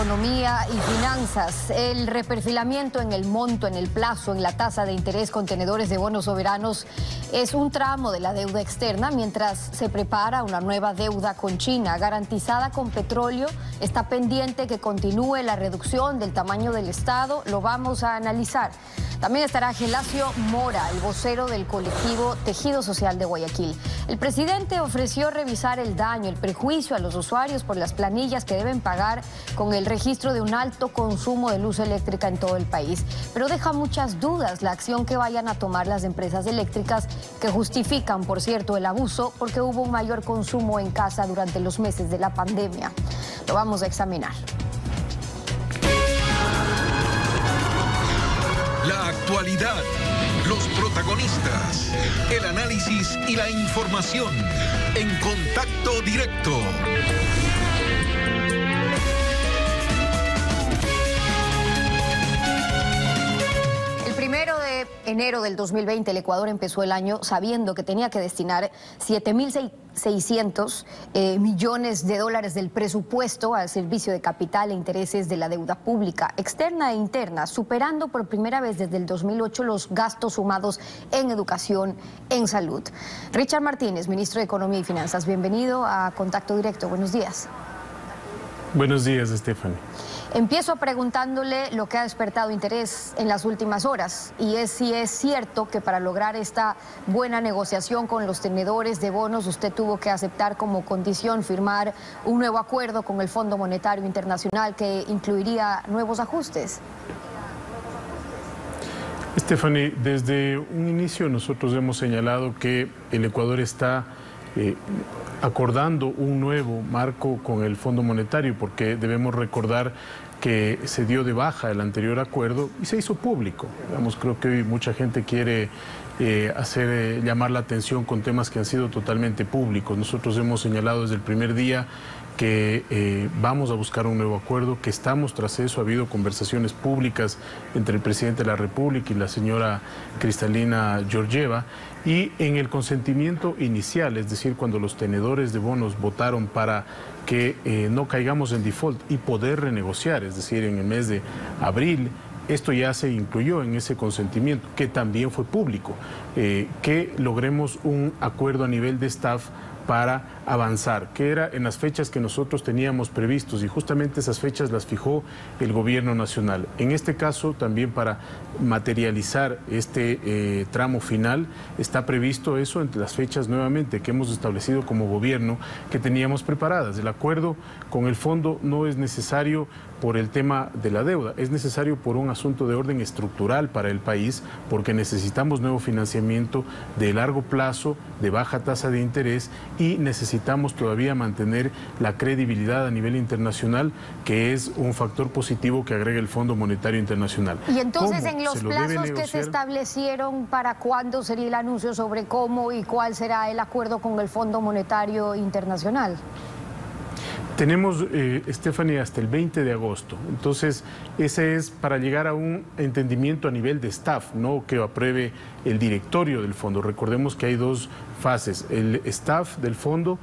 economía y finanzas. El reperfilamiento en el monto, en el plazo, en la tasa de interés con tenedores de bonos soberanos es un tramo de la deuda externa mientras se prepara una nueva deuda con China garantizada con petróleo. Está pendiente que continúe la reducción del tamaño del Estado. Lo vamos a analizar. También estará Gelacio Mora, el vocero del colectivo Tejido Social de Guayaquil. El presidente ofreció revisar el daño, el perjuicio a los usuarios por las planillas que deben pagar con el registro de un alto consumo de luz eléctrica en todo el país. Pero deja muchas dudas la acción que vayan a tomar las empresas eléctricas, que justifican, por cierto, el abuso porque hubo un mayor consumo en casa durante los meses de la pandemia. Lo vamos a examinar. La actualidad, los protagonistas, el análisis y la información en Contacto Directo. El 1 de enero del 2020 el Ecuador empezó el año sabiendo que tenía que destinar 7.600 millones de dólares del presupuesto al servicio de capital e intereses de la deuda pública, externa e interna, superando por primera vez desde el 2008 los gastos sumados en educación, en salud. Richard Martínez, ministro de Economía y Finanzas, bienvenido a Contacto Directo. Buenos días. Buenos días, Stephanie. Empiezo preguntándole lo que ha despertado interés en las últimas horas, y es si es cierto que para lograr esta buena negociación con los tenedores de bonos usted tuvo que aceptar como condición firmar un nuevo acuerdo con el Fondo Monetario Internacional que incluiría nuevos ajustes. Stephanie, desde un inicio nosotros hemos señalado que el Ecuador está acordando un nuevo marco con el Fondo Monetario, porque debemos recordar que se dio de baja el anterior acuerdo y se hizo público. Digamos, creo que hoy mucha gente quiere llamar la atención con temas que han sido totalmente públicos. Nosotros hemos señalado desde el primer día que vamos a buscar un nuevo acuerdo, que estamos tras eso. Ha habido conversaciones públicas entre el presidente de la República y la señora Kristalina Georgieva, y en el consentimiento inicial, es decir, cuando los tenedores de bonos votaron para que no caigamos en default y poder renegociar, es decir, en el mes de abril, esto ya se incluyó en ese consentimiento, que también fue público, que logremos un acuerdo a nivel de staff para avanzar, que era en las fechas que nosotros teníamos previstos, y justamente esas fechas las fijó el gobierno nacional. En este caso, también para materializar este tramo final, está previsto eso entre las fechas nuevamente que hemos establecido como gobierno, que teníamos preparadas. El acuerdo con el fondo no es necesario por el tema de la deuda, es necesario por un asunto de orden estructural para el país, porque necesitamos nuevo financiamiento de largo plazo, de baja tasa de interés, y necesitamos todavía mantener la credibilidad a nivel internacional, que es un factor positivo que agrega el Fondo Monetario Internacional. Y entonces, en los plazos que se establecieron, ¿para cuándo sería el anuncio sobre cómo y cuál será el acuerdo con el Fondo Monetario Internacional? Tenemos, Stephanie, hasta el 20 de agosto. Entonces, ese es para llegar a un entendimiento a nivel de staff, no que apruebe el directorio del fondo. Recordemos que hay dos fases. El staff del fondo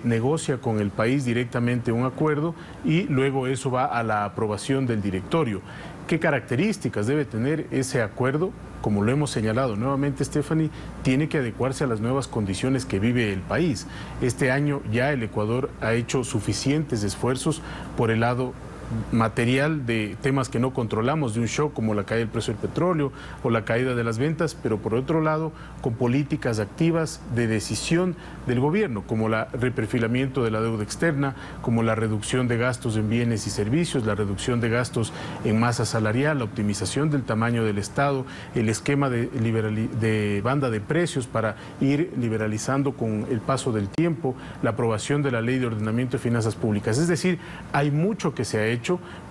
negocia con el país directamente un acuerdo y luego eso va a la aprobación del directorio. ¿Qué características debe tener ese acuerdo? Como lo hemos señalado nuevamente, Stephanie, tiene que adecuarse a las nuevas condiciones que vive el país. Este año ya el Ecuador ha hecho suficientes esfuerzos por el lado material de temas que no controlamos, de un shock como la caída del precio del petróleo o la caída de las ventas, pero por otro lado con políticas activas de decisión del gobierno, como el reperfilamiento de la deuda externa, como la reducción de gastos en bienes y servicios, la reducción de gastos en masa salarial, la optimización del tamaño del Estado, el esquema de banda de precios para ir liberalizando con el paso del tiempo, la aprobación de la Ley de Ordenamiento de Finanzas Públicas. Es decir, hay mucho que se ha hecho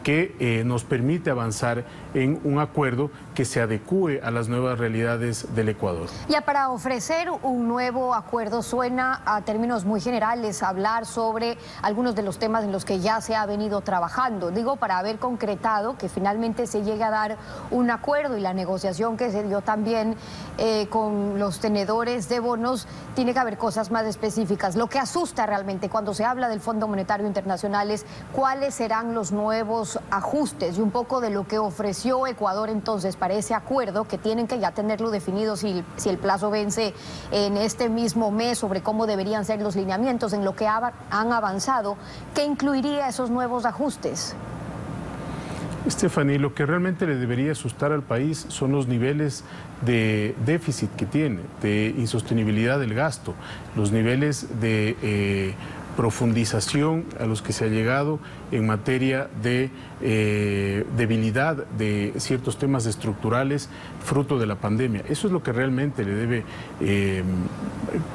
que nos permite avanzar en un acuerdo que se adecúe a las nuevas realidades del Ecuador. Ya para ofrecer un nuevo acuerdo, suena a términos muy generales hablar sobre algunos de los temas en los que ya se ha venido trabajando. Digo, para haber concretado que finalmente se llegue a dar un acuerdo, y la negociación que se dio también con los tenedores de bonos, tiene que haber cosas más específicas. Lo que asusta realmente cuando se habla del Fondo Monetario Internacional es cuáles serán los nuevos ajustes y un poco de lo que ofreció Ecuador entonces para ese acuerdo, que tienen que ya tenerlo definido si el plazo vence en este mismo mes, sobre cómo deberían ser los lineamientos, en lo que han avanzado, ¿qué incluiría esos nuevos ajustes? Stephanie, lo que realmente le debería asustar al país son los niveles de déficit que tiene, de insostenibilidad del gasto, los niveles de profundización a los que se ha llegado en materia de debilidad de ciertos temas estructurales fruto de la pandemia. Eso es lo que realmente le debe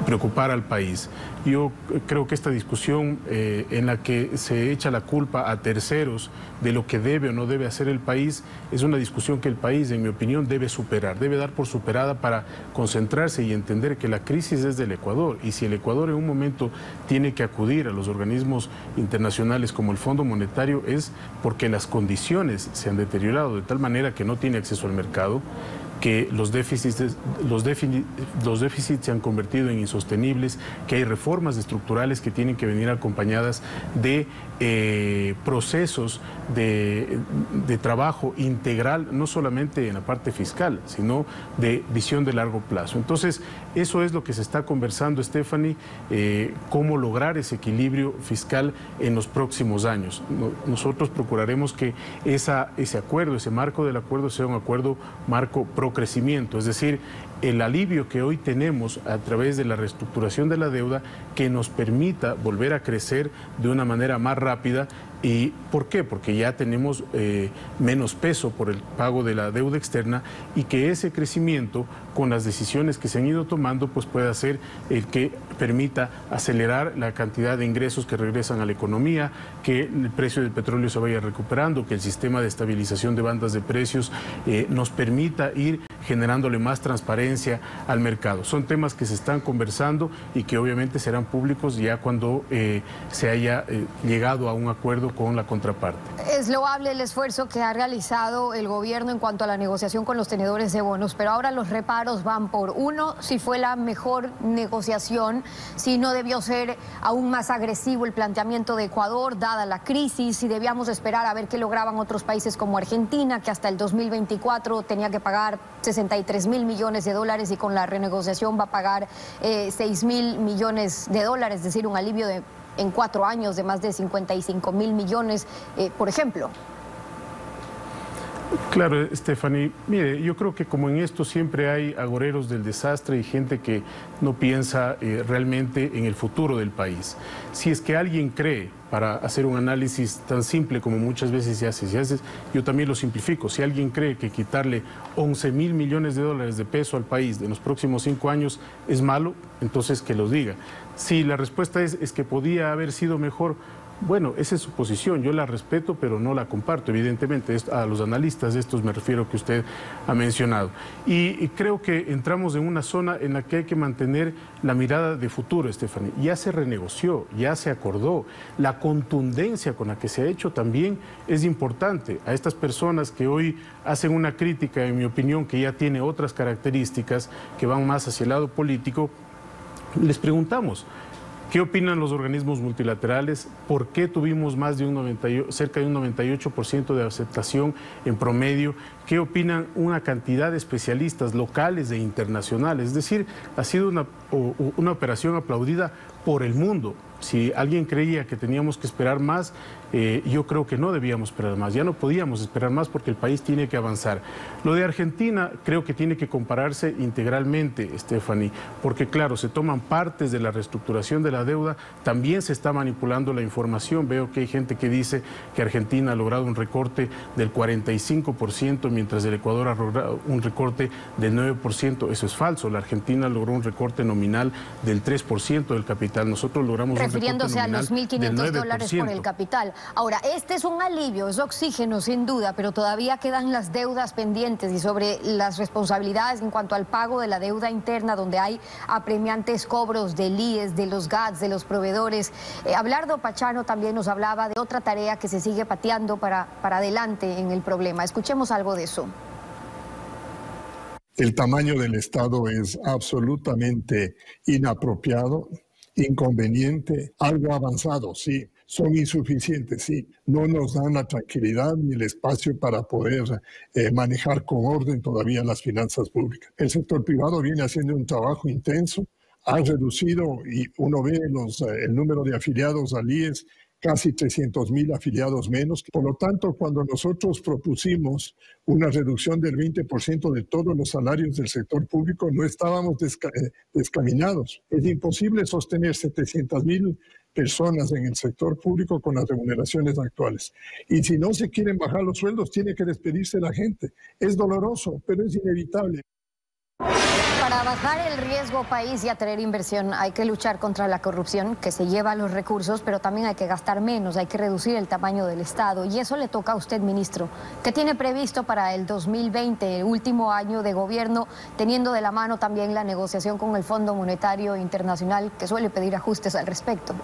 preocupar al país. Yo creo que esta discusión en la que se echa la culpa a terceros de lo que debe o no debe hacer el país es una discusión que el país, en mi opinión, debe superar, debe dar por superada para concentrarse y entender que la crisis es del Ecuador, y si el Ecuador en un momento tiene que acudir a los organismos internacionales como el Fondo Monetario es porque las condiciones se han deteriorado de tal manera que no tiene acceso al mercado, que los déficits se han convertido en insostenibles, que hay reformas estructurales que tienen que venir acompañadas de procesos de trabajo integral, no solamente en la parte fiscal, sino de visión de largo plazo. Entonces, eso es lo que se está conversando, Stephanie, cómo lograr ese equilibrio fiscal en los próximos años. Nosotros procuraremos que ese acuerdo, ese marco del acuerdo sea un acuerdo marco pro crecimiento, es decir, el alivio que hoy tenemos a través de la reestructuración de la deuda que nos permita volver a crecer de una manera más rápida. ¿Y por qué? Porque ya tenemos menos peso por el pago de la deuda externa, y que ese crecimiento, con las decisiones que se han ido tomando, pues pueda ser el que permita acelerar la cantidad de ingresos que regresan a la economía, que el precio del petróleo se vaya recuperando, que el sistema de estabilización de bandas de precios nos permita ir generándole más transparencia al mercado. Son temas que se están conversando y que obviamente serán públicos ya cuando se haya llegado a un acuerdo con la contraparte. Es loable el esfuerzo que ha realizado el gobierno en cuanto a la negociación con los tenedores de bonos, pero ahora los reparos van por uno, si fue la mejor negociación, si no debió ser aún más agresivo el planteamiento de Ecuador, dada la crisis, si debíamos esperar a ver qué lograban otros países como Argentina, que hasta el 2024 tenía que pagar 63.000 millones de dólares y con la renegociación va a pagar 6.000 millones de dólares, es decir, un alivio en 4 años de más de 55.000 millones, por ejemplo. Claro, Stephanie, mire, yo creo que como en esto siempre hay agoreros del desastre y gente que no piensa realmente en el futuro del país. Si es que alguien cree, para hacer un análisis tan simple como muchas veces se hace, yo también lo simplifico, si alguien cree que quitarle 11.000 millones de dólares de peso al país en los próximos 5 años es malo, entonces que lo diga. Si la respuesta es que podía haber sido mejor, bueno, esa es su posición, yo la respeto, pero no la comparto, evidentemente. A los analistas de estos me refiero que usted ha mencionado. Y creo que entramos en una zona en la que hay que mantener la mirada de futuro, Stephanie. Ya se renegoció, ya se acordó. La contundencia con la que se ha hecho también es importante. A estas personas que hoy hacen una crítica, en mi opinión, que ya tiene otras características, que van más hacia el lado político, les preguntamos: ¿qué opinan los organismos multilaterales? ¿Por qué tuvimos cerca de un 98% de aceptación en promedio? ¿Qué opinan una cantidad de especialistas locales e internacionales? Es decir, ha sido una operación aplaudida por el mundo. Si alguien creía que teníamos que esperar más, yo creo que no debíamos esperar más. Ya no podíamos esperar más porque el país tiene que avanzar. Lo de Argentina creo que tiene que compararse integralmente, Stephanie, porque claro, se toman partes de la reestructuración de la deuda, también se está manipulando la información. Veo que hay gente que dice que Argentina ha logrado un recorte del 45%, mientras el Ecuador ha logrado un recorte del 9%. Eso es falso. La Argentina logró un recorte nominal del 3% del capital. Nosotros logramos refiriéndose a los 1.500 dólares por el capital. Ahora, este es un alivio, es oxígeno sin duda, pero todavía quedan las deudas pendientes y sobre las responsabilidades en cuanto al pago de la deuda interna, donde hay apremiantes cobros del IES, de los GATS, de los proveedores. Abelardo Pachano también nos hablaba de otra tarea que se sigue pateando para adelante en el problema. Escuchemos algo de eso. El tamaño del Estado es absolutamente inapropiado, inconveniente, algo avanzado, sí, son insuficientes, sí. No nos dan la tranquilidad ni el espacio para poder manejar con orden todavía las finanzas públicas. El sector privado viene haciendo un trabajo intenso, ha reducido, y uno ve el número de afiliados al IES, casi 300,000 afiliados menos. Por lo tanto, cuando nosotros propusimos una reducción del 20% de todos los salarios del sector público, no estábamos descaminados. Es imposible sostener 700,000 personas en el sector público con las remuneraciones actuales. Y si no se quieren bajar los sueldos, tiene que despedirse la gente. Es doloroso, pero es inevitable. Para bajar el riesgo país y atraer inversión hay que luchar contra la corrupción que se lleva los recursos, pero también hay que gastar menos, hay que reducir el tamaño del Estado. Y eso le toca a usted, ministro. ¿Qué tiene previsto para el 2020, el último año de gobierno, teniendo de la mano también la negociación con el Fondo Monetario Internacional, que suele pedir ajustes al respecto?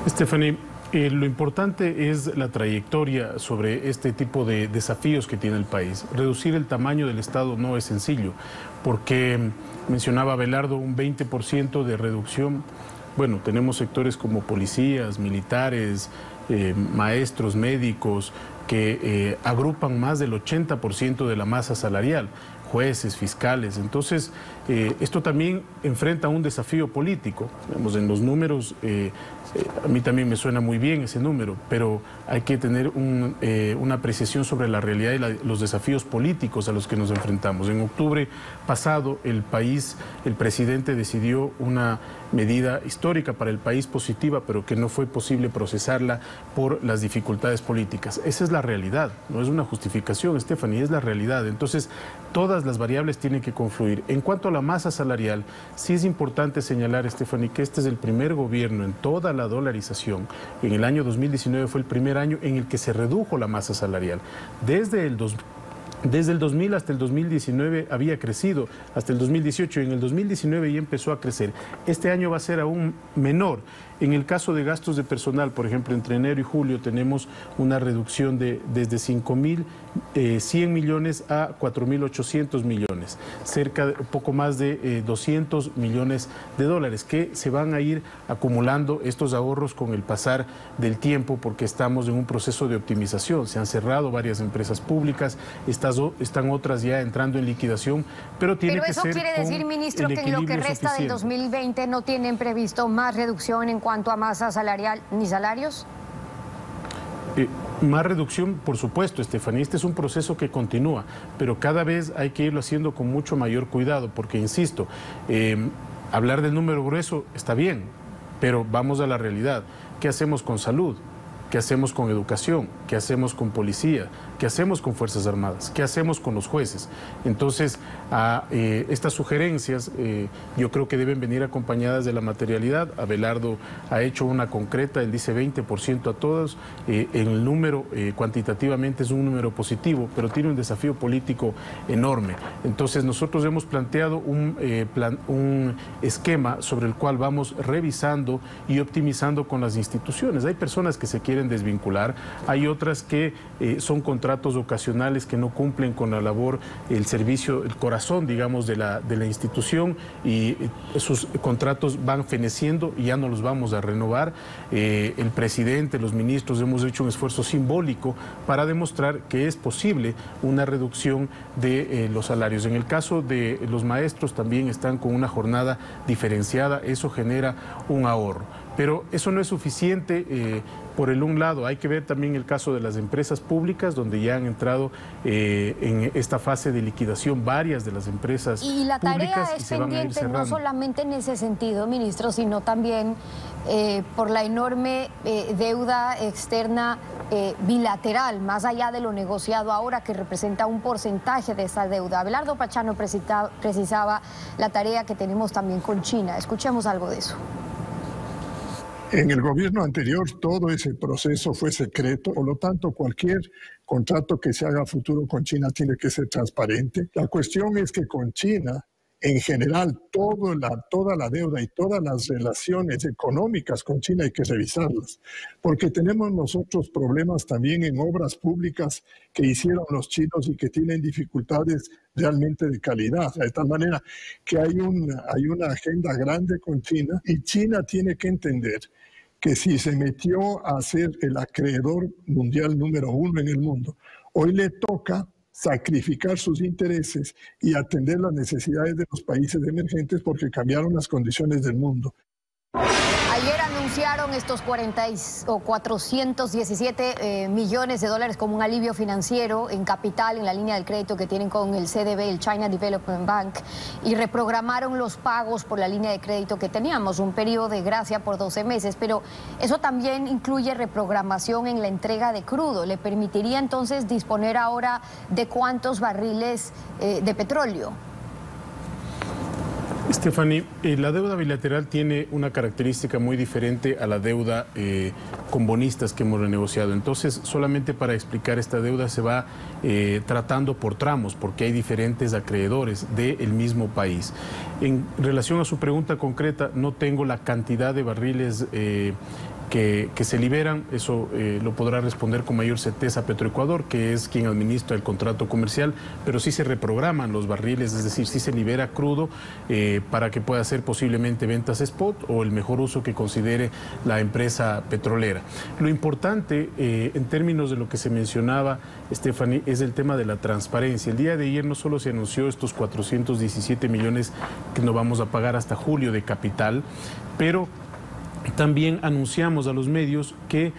Stephanie, lo importante es la trayectoria sobre este tipo de desafíos que tiene el país. Reducir el tamaño del Estado no es sencillo, porque mencionaba Abelardo un 20% de reducción. Bueno, tenemos sectores como policías, militares, maestros, médicos, que agrupan más del 80% de la masa salarial, jueces, fiscales. Entonces, esto también enfrenta un desafío político. Digamos, en los números, a mí también me suena muy bien ese número, pero hay que tener una apreciación sobre la realidad y los desafíos políticos a los que nos enfrentamos. En octubre pasado, el presidente decidió una medida histórica para el país, positiva, pero que no fue posible procesarla por las dificultades políticas. Esa es la realidad, no es una justificación, Stephanie, es la realidad. Entonces, todas las variables tienen que confluir. En cuanto a la masa salarial, sí es importante señalar, Stephanie, que este es el primer gobierno en toda la dolarización. En el año 2019 fue el primer año en el que se redujo la masa salarial. Desde el 2000 hasta el 2019 había crecido, hasta el 2018, y en el 2019 ya empezó a crecer. Este año va a ser aún menor. En el caso de gastos de personal, por ejemplo, entre enero y julio tenemos una reducción desde 5.100 millones a 4.800 millones, cerca de poco más de 200 millones de dólares, que se van a ir acumulando estos ahorros con el pasar del tiempo, porque estamos en un proceso de optimización. Se han cerrado varias empresas públicas, están otras ya entrando en liquidación, pero tiene que ser. Pero eso quiere decir, ministro, que en lo que resta del 2020 no tienen previsto más reducción en cuanto a masa salarial ni salarios. Más reducción, por supuesto, Estefanía. Este es un proceso que continúa, pero cada vez hay que irlo haciendo con mucho mayor cuidado, porque, insisto, hablar del número grueso está bien, pero vamos a la realidad. ¿Qué hacemos con salud? ¿Qué hacemos con educación? ¿Qué hacemos con policía? ¿Qué hacemos con Fuerzas Armadas? ¿Qué hacemos con los jueces? Entonces, estas sugerencias yo creo que deben venir acompañadas de la materialidad. Abelardo ha hecho una concreta, él dice 20% a todos. El número cuantitativamente es un número positivo, pero tiene un desafío político enorme. Entonces, nosotros hemos planteado un esquema sobre el cual vamos revisando y optimizando con las instituciones. Hay personas que se quieren desvincular, hay otras que son contratos ocasionales que no cumplen con la labor, el servicio, el corazón, digamos, de la institución, y esos contratos van feneciendo y ya no los vamos a renovar. El presidente, los ministros hemos hecho un esfuerzo simbólico para demostrar que es posible una reducción de los salarios. En el caso de los maestros también están con una jornada diferenciada, eso genera un ahorro. Pero eso no es suficiente. Por el un lado, hay que ver también el caso de las empresas públicas, donde ya han entrado en esta fase de liquidación varias de las empresas públicas. Y la tarea es pendiente, no solamente en ese sentido, ministro, sino también por la enorme deuda externa bilateral, más allá de lo negociado ahora, que representa un porcentaje de esa deuda. Abelardo Pachano precisaba la tarea que tenemos también con China. Escuchemos algo de eso. En el gobierno anterior todo ese proceso fue secreto, por lo tanto cualquier contrato que se haga a futuro con China tiene que ser transparente. La cuestión es que con China, en general, toda la deuda y todas las relaciones económicas con China hay que revisarlas, porque tenemos nosotros problemas también en obras públicas que hicieron los chinos y que tienen dificultades realmente de calidad, de tal manera que hay una agenda grande con China, y China tiene que entender que si se metió a ser el acreedor mundial número 1 en el mundo, hoy le toca sacrificar sus intereses y atender las necesidades de los países emergentes porque cambiaron las condiciones del mundo. Ayer anunciaron estos 417 millones de dólares como un alivio financiero en capital, en la línea del crédito que tienen con el CDB, el China Development Bank, y reprogramaron los pagos por la línea de crédito que teníamos, un periodo de gracia por 12 meses, pero eso también incluye reprogramación en la entrega de crudo. ¿Le permitiría entonces disponer ahora de cuántos barriles de petróleo? Stephanie, la deuda bilateral tiene una característica muy diferente a la deuda con bonistas que hemos renegociado. Entonces, solamente para explicar, esta deuda se va tratando por tramos, porque hay diferentes acreedores del mismo país. En relación a su pregunta concreta, no tengo la cantidad de barriles que se liberan, eso lo podrá responder con mayor certeza Petroecuador, que es quien administra el contrato comercial, pero sí se reprograman los barriles, es decir, sí se libera crudo para que pueda hacer posiblemente ventas spot o el mejor uso que considere la empresa petrolera. Lo importante en términos de lo que se mencionaba, Stephanie, es el tema de la transparencia. El día de ayer no solo se anunció estos 417 millones que nos vamos a pagar hasta julio de capital, pero también anunciamos a los medios que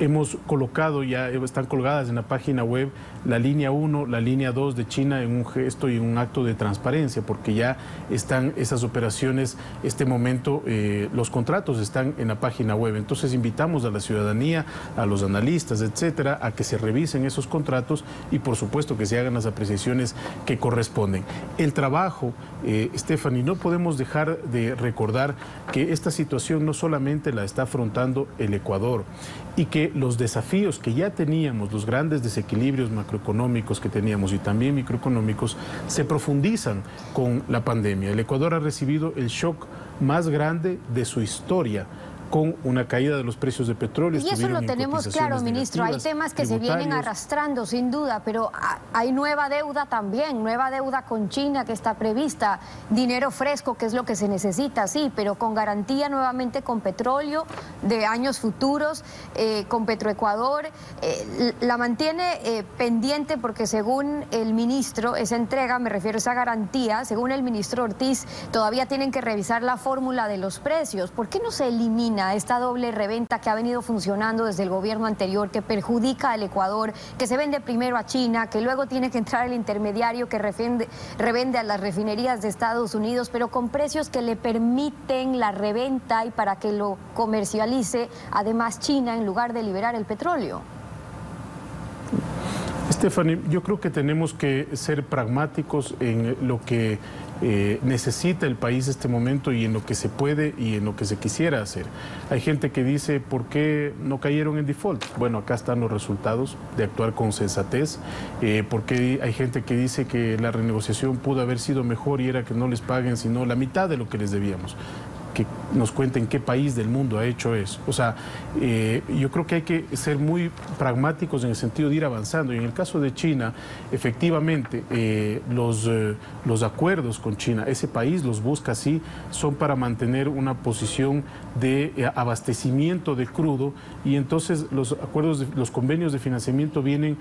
hemos colocado, ya están colgadas en la página web, la línea 1, la línea 2 de China en un gesto y un acto de transparencia, porque ya están esas operaciones, este momento, los contratos están en la página web. Entonces invitamos a la ciudadanía, a los analistas, etcétera, a que se revisen esos contratos y por supuesto que se hagan las apreciaciones que corresponden. El trabajo, Stephanie, no podemos dejar de recordar que esta situación no solamente la está afrontando el Ecuador, y que los desafíos que ya teníamos, los grandes desequilibrios macroeconómicos que teníamos y también microeconómicos, se profundizan con la pandemia. El Ecuador ha recibido el shock más grande de su historia, con una caída de los precios de petróleo. Y eso lo tenemos claro, ministro. Hay temas que se vienen arrastrando, sin duda, pero hay nueva deuda también, nueva deuda con China que está prevista, dinero fresco, que es lo que se necesita, sí, pero con garantía nuevamente con petróleo de años futuros, con Petroecuador. La mantiene pendiente porque según el ministro, esa entrega, me refiero a esa garantía, según el ministro Ortiz, todavía tienen que revisar la fórmula de los precios. ¿Por qué no se elimina esta doble reventa que ha venido funcionando desde el gobierno anterior, que perjudica al Ecuador, que se vende primero a China, que luego tiene que entrar el intermediario que revende a las refinerías de Estados Unidos, pero con precios que le permiten la reventa y para que lo comercialice además China en lugar de liberar el petróleo? Stephanie, yo creo que tenemos que ser pragmáticos en lo que necesita el país este momento y en lo que se puede y en lo que se quisiera hacer. Hay gente que dice, ¿por qué no cayeron en default? Bueno, acá están los resultados de actuar con sensatez. Porque hay gente que dice que la renegociación pudo haber sido mejor y era que no les paguen sino la mitad de lo que les debíamos. Que nos cuenten qué país del mundo ha hecho eso. O sea, yo creo que hay que ser muy pragmáticos en el sentido de ir avanzando. Y en el caso de China, efectivamente, los acuerdos con China, ese país los busca así, son para mantener una posición de abastecimiento de crudo y entonces los acuerdos, los convenios de financiamiento vienen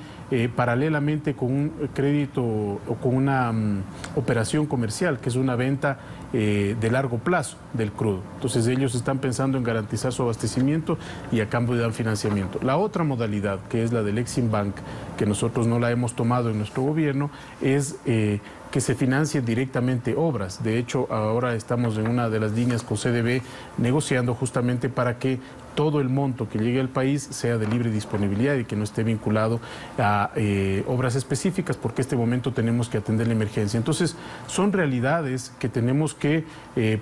paralelamente con un crédito o con una operación comercial, que es una venta de largo plazo del crudo. Entonces ellos están pensando en garantizar su abastecimiento y a cambio dan financiamiento. La otra modalidad, que es la del Exim Bank, que nosotros no la hemos tomado en nuestro gobierno, es que se financien directamente obras. De hecho, ahora estamos en una de las líneas con CDB negociando justamente para que todo el monto que llegue al país sea de libre disponibilidad y que no esté vinculado a obras específicas, porque en este momento tenemos que atender la emergencia. Entonces, son realidades que tenemos que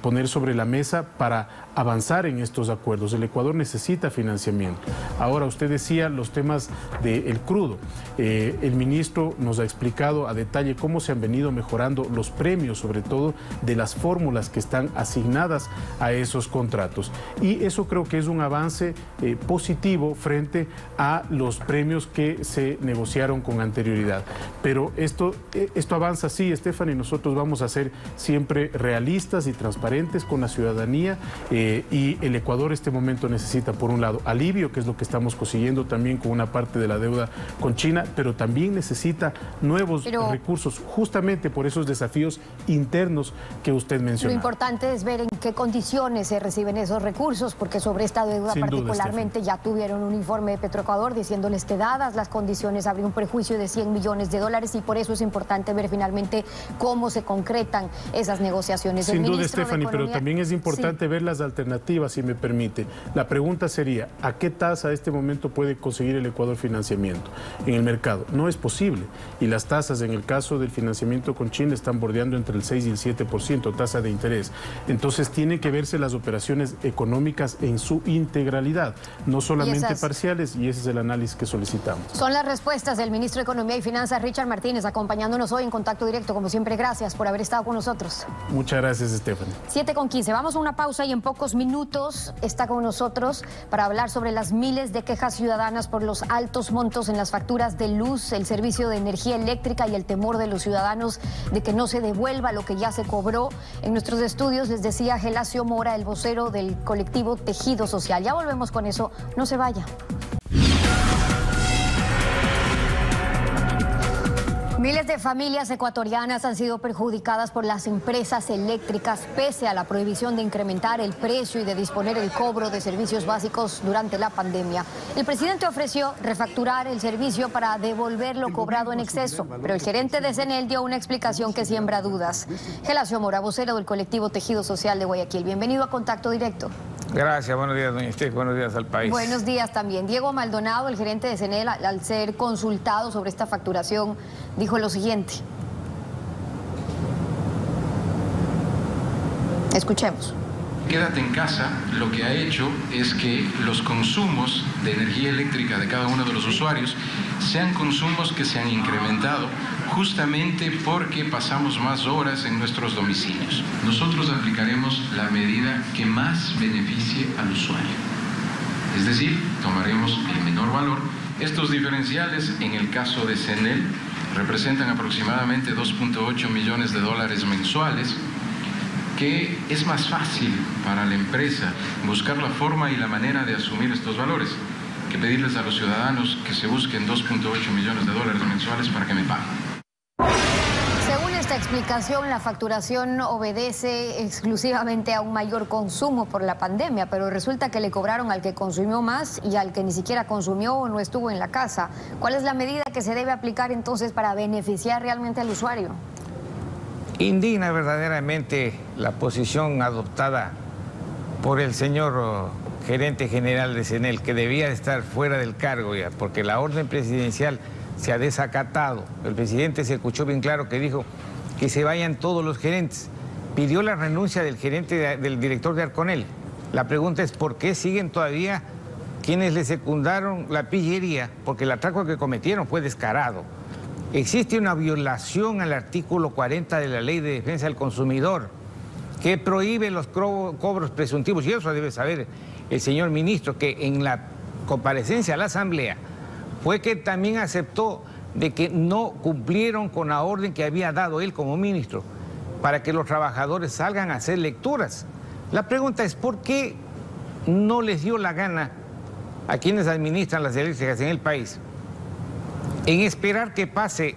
poner sobre la mesa para avanzar en estos acuerdos. El Ecuador necesita financiamiento. Ahora, usted decía los temas del crudo. El ministro nos ha explicado a detalle cómo se han venido mejorando los premios, sobre todo de las fórmulas que están asignadas a esos contratos. Y eso creo que es un avance positivo frente a los premios que se negociaron con anterioridad. Pero esto avanza así, Stephanie, nosotros vamos a ser siempre realistas y transparentes con la ciudadanía. ciudadanía y el Ecuador en este momento necesita, por un lado, alivio, que es lo que estamos consiguiendo también con una parte de la deuda con China, pero también necesita nuevos recursos, justamente por esos desafíos internos que usted mencionó. Lo importante es ver en qué condiciones se reciben esos recursos, porque sobre esta deuda particularmente ya tuvieron un informe de Petroecuador diciéndoles que dadas las condiciones habría un perjuicio de 100 millones de dólares y por eso es importante ver finalmente cómo se concretan esas negociaciones. Sin duda, Stephanie, pero también es importante ver las alternativas, si me permite. La pregunta sería, ¿a qué tasa a este momento puede conseguir el Ecuador financiamiento en el mercado? No es posible. Y las tasas en el caso del financiamiento con China están bordeando entre el 6 y el 7%, tasa de interés. Entonces tienen que verse las operaciones económicas en su integralidad, no solamente parciales, y ese es el análisis que solicitamos. Son las respuestas del ministro de Economía y Finanzas, Richard Martínez, acompañándonos hoy en Contacto Directo. Como siempre, gracias por haber estado con nosotros. Muchas gracias, Stephanie. 7:15. Vamos a una pausa y en pocos minutos está con nosotros para hablar sobre las miles de quejas ciudadanas por los altos montos en las facturas de luz, el servicio de energía eléctrica y el temor de los ciudadanos de que no se devuelva lo que ya se cobró. En nuestros estudios les decía Gelacio Mora, el vocero del colectivo Tejido Social. Ya volvemos con eso, no se vaya. Miles de familias ecuatorianas han sido perjudicadas por las empresas eléctricas pese a la prohibición de incrementar el precio y de disponer el cobro de servicios básicos durante la pandemia. El presidente ofreció refacturar el servicio para devolver lo cobrado en exceso, pero el gerente de CENEL dio una explicación que siembra dudas. Gelacio Mora, vocero del colectivo Tejido Social de Guayaquil. Bienvenido a Contacto Directo. Gracias, buenos días, doña Esther, buenos días al país. Buenos días también. Diego Maldonado, el gerente de CENEL, al ser consultado sobre esta facturación, dijo lo siguiente. Escuchemos. Quédate en casa lo que ha hecho es que los consumos de energía eléctrica de cada uno de los usuarios sean consumos que se han incrementado justamente porque pasamos más horas en nuestros domicilios. Nosotros aplicaremos la medida que más beneficie al usuario. Es decir, tomaremos el menor valor. Estos diferenciales, en el caso de CENEL, representan aproximadamente 2.8 millones de dólares mensuales, que es más fácil para la empresa buscar la forma y la manera de asumir estos valores que pedirles a los ciudadanos que se busquen 2.8 millones de dólares mensuales para que me paguen. Según esta explicación, la facturación obedece exclusivamente a un mayor consumo por la pandemia, pero resulta que le cobraron al que consumió más y al que ni siquiera consumió o no estuvo en la casa. ¿Cuál es la medida que se debe aplicar entonces para beneficiar realmente al usuario? Indigna verdaderamente la posición adoptada por el señor gerente general de CENEL, que debía estar fuera del cargo ya, porque la orden presidencial se ha desacatado. El presidente se escuchó bien claro que dijo que se vayan todos los gerentes. Pidió la renuncia del del director de Arconel. La pregunta es ¿por qué siguen todavía quienes le secundaron la pillería? Porque el atraco que cometieron fue descarado. Existe una violación al artículo 40 de la Ley de Defensa del Consumidor que prohíbe los cobros presuntivos, y eso debe saber el señor ministro, que en la comparecencia a la Asamblea fue que también aceptó de que no cumplieron con la orden que había dado él como ministro para que los trabajadores salgan a hacer lecturas. La pregunta es ¿por qué no les dio la gana a quienes administran las eléctricas en el país en esperar que pase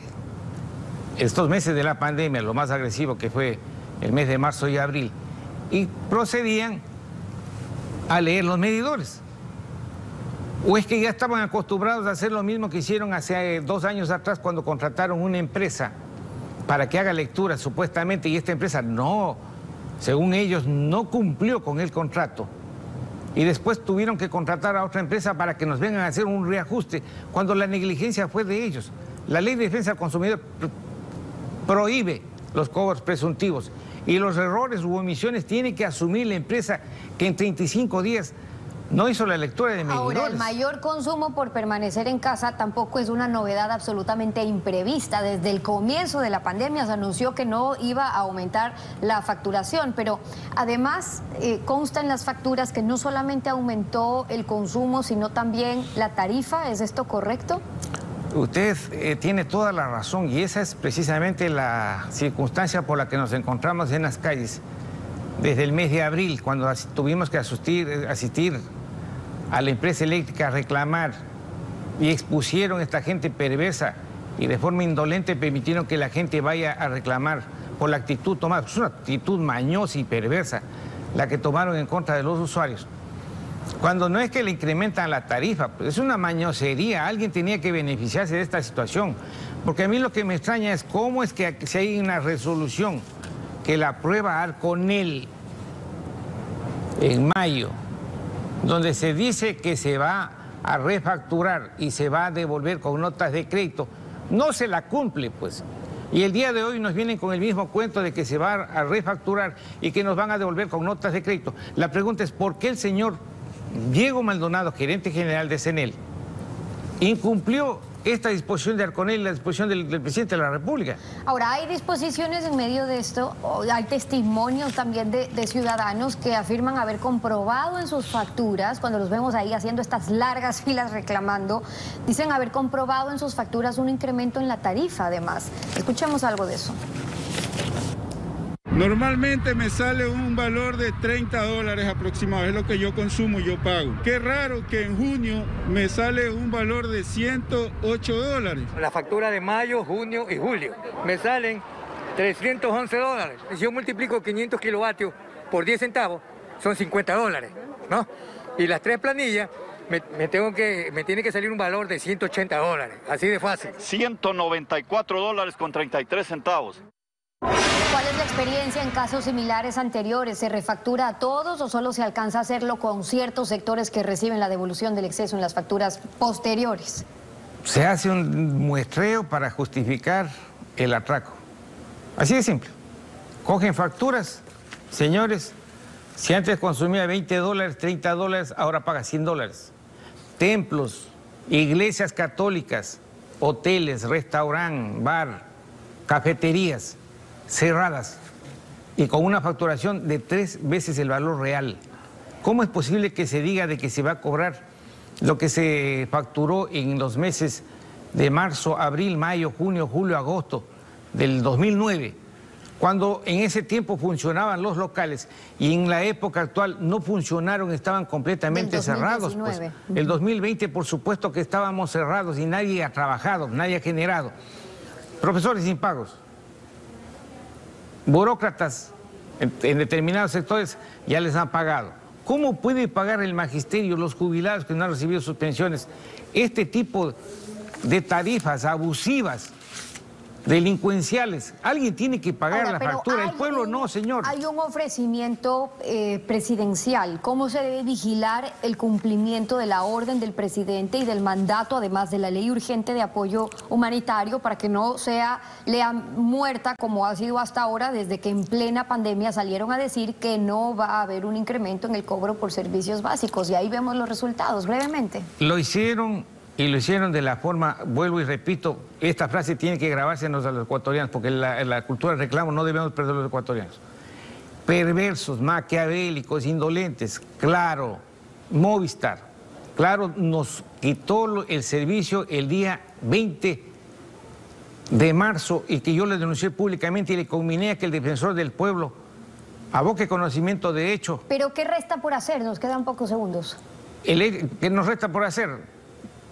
estos meses de la pandemia, lo más agresivo que fue el mes de marzo y abril, y procedían a leer los medidores? ¿O es que ya estaban acostumbrados a hacer lo mismo que hicieron hace 2 años atrás cuando contrataron una empresa para que haga lecturas supuestamente y esta empresa no, según ellos, no cumplió con el contrato? Y después tuvieron que contratar a otra empresa para que nos vengan a hacer un reajuste, cuando la negligencia fue de ellos. La Ley de Defensa del Consumidor prohíbe los cobros presuntivos y los errores u omisiones tiene que asumir la empresa que en 35 días no hizo la lectura de medidores. Ahora, el mayor consumo por permanecer en casa tampoco es una novedad absolutamente imprevista. Desde el comienzo de la pandemia se anunció que no iba a aumentar la facturación, pero además consta en las facturas que no solamente aumentó el consumo, sino también la tarifa. ¿Es esto correcto? Usted tiene toda la razón y esa es precisamente la circunstancia por la que nos encontramos en las calles. desde el mes de abril, cuando tuvimos que asistir a la empresa eléctrica a reclamar y expusieron a esta gente perversa y de forma indolente permitieron que la gente vaya a reclamar por la actitud tomada. Es una actitud mañosa y perversa la que tomaron en contra de los usuarios. Cuando no es que le incrementan la tarifa, pues es una mañosería. Alguien tenía que beneficiarse de esta situación. Porque a mí lo que me extraña es cómo es que si hay una resolución que la aprueba Arconel en mayo, donde se dice que se va a refacturar y se va a devolver con notas de crédito, no se la cumple, pues. Y el día de hoy nos vienen con el mismo cuento de que se va a refacturar y que nos van a devolver con notas de crédito. La pregunta es, ¿por qué el señor Diego Maldonado, gerente general de CNEL, incumplió esta disposición de Arconel y la disposición del presidente de la República? Ahora, hay disposiciones en medio de esto, hay testimonios también de ciudadanos que afirman haber comprobado en sus facturas, cuando los vemos ahí haciendo estas largas filas reclamando, dicen haber comprobado en sus facturas un incremento en la tarifa además. Escuchemos algo de eso. Normalmente me sale un valor de $30 aproximadamente, es lo que yo consumo y yo pago. Qué raro que en junio me sale un valor de $108. La factura de mayo, junio y julio me salen $311. Si yo multiplico 500 kilovatios por 10 centavos, son $50, ¿no? Y las 3 planillas me tiene que salir un valor de $180, así de fácil. $194.33. ¿Cuál es la experiencia en casos similares anteriores? ¿Se refactura a todos o solo se alcanza a hacerlo con ciertos sectores que reciben la devolución del exceso en las facturas posteriores? Se hace un muestreo para justificar el atraco. Así de simple. Cogen facturas, señores, si antes consumía $20, $30, ahora paga $100. Templos, iglesias católicas, hoteles, restaurante, bar, cafeterías cerradas y con una facturación de 3 veces el valor real. ¿Cómo es posible que se diga de que se va a cobrar lo que se facturó en los meses de marzo, abril, mayo, junio, julio, agosto del 2009, cuando en ese tiempo funcionaban los locales y en la época actual no funcionaron, estaban completamente cerrados? Pues, el 2020 por supuesto que estábamos cerrados y nadie ha trabajado, nadie ha generado. Profesores impagos, burócratas en determinados sectores ya les han pagado. ¿Cómo puede pagar el magisterio, los jubilados que no han recibido sus pensiones, este tipo de tarifas abusivas, delincuenciales? Alguien tiene que pagar la factura, el pueblo no, señor. Hay un ofrecimiento presidencial. ¿Cómo se debe vigilar el cumplimiento de la orden del presidente y del mandato, además de la ley urgente de apoyo humanitario, para que no sea lea muerta como ha sido hasta ahora, desde que en plena pandemia salieron a decir que no va a haber un incremento en el cobro por servicios básicos? Y ahí vemos los resultados, brevemente. Lo hicieron. Y lo hicieron de la forma, vuelvo y repito, esta frase tiene que grabársenos a los ecuatorianos, porque la cultura del reclamo no debemos perder los ecuatorianos. Perversos, maquiavélicos, indolentes. Claro, Movistar, Claro, nos quitó el servicio el día 20 de marzo y que yo le denuncié públicamente y le conminé a que el defensor del pueblo aboque conocimiento de hecho. ¿Pero qué resta por hacer? Nos quedan pocos segundos. ¿Qué nos resta por hacer?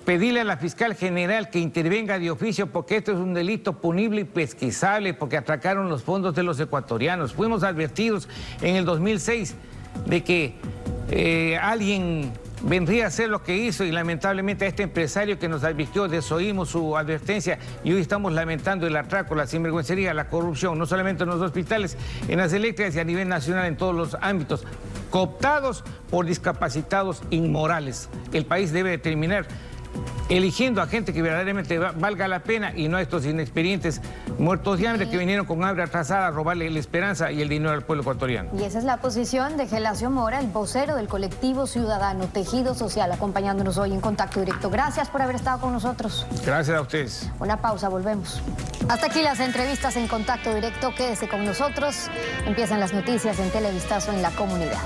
Pedirle a la fiscal general que intervenga de oficio porque esto es un delito punible y pesquisable porque atracaron los fondos de los ecuatorianos. Fuimos advertidos en el 2006 de que alguien vendría a hacer lo que hizo y lamentablemente a este empresario que nos advirtió desoímos su advertencia y hoy estamos lamentando el atraco, la sinvergüencería, la corrupción, no solamente en los hospitales, en las eléctricas y a nivel nacional en todos los ámbitos, cooptados por discapacitados inmorales. El país debe determinar eligiendo a gente que verdaderamente valga la pena y no a estos inexperientes muertos de hambre que vinieron con hambre atrasada a robarle la esperanza y el dinero al pueblo ecuatoriano. Y esa es la posición de Gelacio Mora, el vocero del colectivo ciudadano Tejido Social, acompañándonos hoy en Contacto Directo. Gracias por haber estado con nosotros. Gracias a ustedes. Una pausa, volvemos. Hasta aquí las entrevistas en Contacto Directo. Quédese con nosotros. Empiezan las noticias en Televistazo en la comunidad.